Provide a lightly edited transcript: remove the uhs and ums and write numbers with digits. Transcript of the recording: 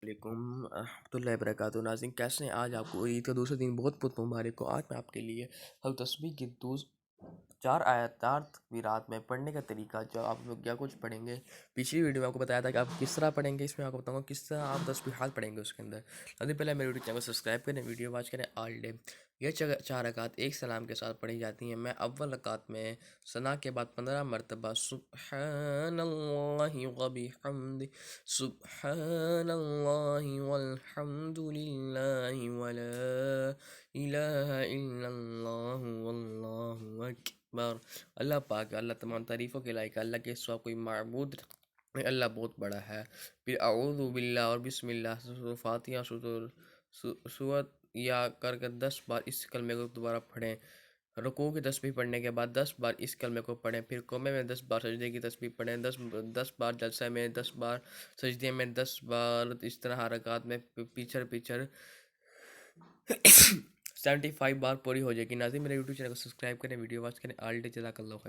علیکم ورحمۃ اللہ وبرکاتہ۔ ناظرین کیسے ہیں؟ آج آپ کو عید کا دوسرا دن بہت بہت مبارک ہو۔ آج میں آپ کے لیے تسبیح کی چار آیات 4 تکبیرات میں پڑھنے کا طریقہ، جو آپ لوگ کیا کچھ پڑھیں گے، پچھلی ویڈیو میں آپ کو بتایا تھا کہ آپ کس طرح پڑھیں گے، اس میں آپ کو بتاؤں گا کس طرح آپ تسبیحات پڑھیں گے اس کے اندر۔ ناظرین پہلے میرے یوٹیوب چینل کو سبسکرائب کریں، ویڈیو واچ کریں آل ڈے۔ یہ چار رکعت ایک سلام کے ساتھ پڑھی جاتی ہیں۔ میں اول رکعت میں ثنا کے بعد 15 مرتبہ سبحان اللہ و بحمدہ، سبحان اللہ والحمد للہ ولا الہ الا اللہ واللہ اکبر۔ اللہ پاک، اللہ تمام تعریفوں کے لائق، اللہ کے سوا کوئی معبود نہیں، اللہ بہت بڑا ہے۔ پھر اعوذ باللہ اور بسم اللہ، فاتحہ سورت یا کر کے 10 بار اس کلمے کو دوبارہ پڑھیں۔ رکوع کی تسبیح پڑھنے کے بعد 10 بار اس کلمے کو پڑھیں۔ پھر قومے میں 10 بار، سجدے کی تسبیح پڑھیں 10 بار، جلسہ میں 10 بار، سجدے میں 10 بار، اس طرح حرکات میں پیچھر 75 بار پوری ہو جائے گی۔ ناظرین میرے یوٹیوب چینل کو سبسکرائب کریں، ویڈیو واچ کریں آل ڈے۔ جزاک اللہ خیر۔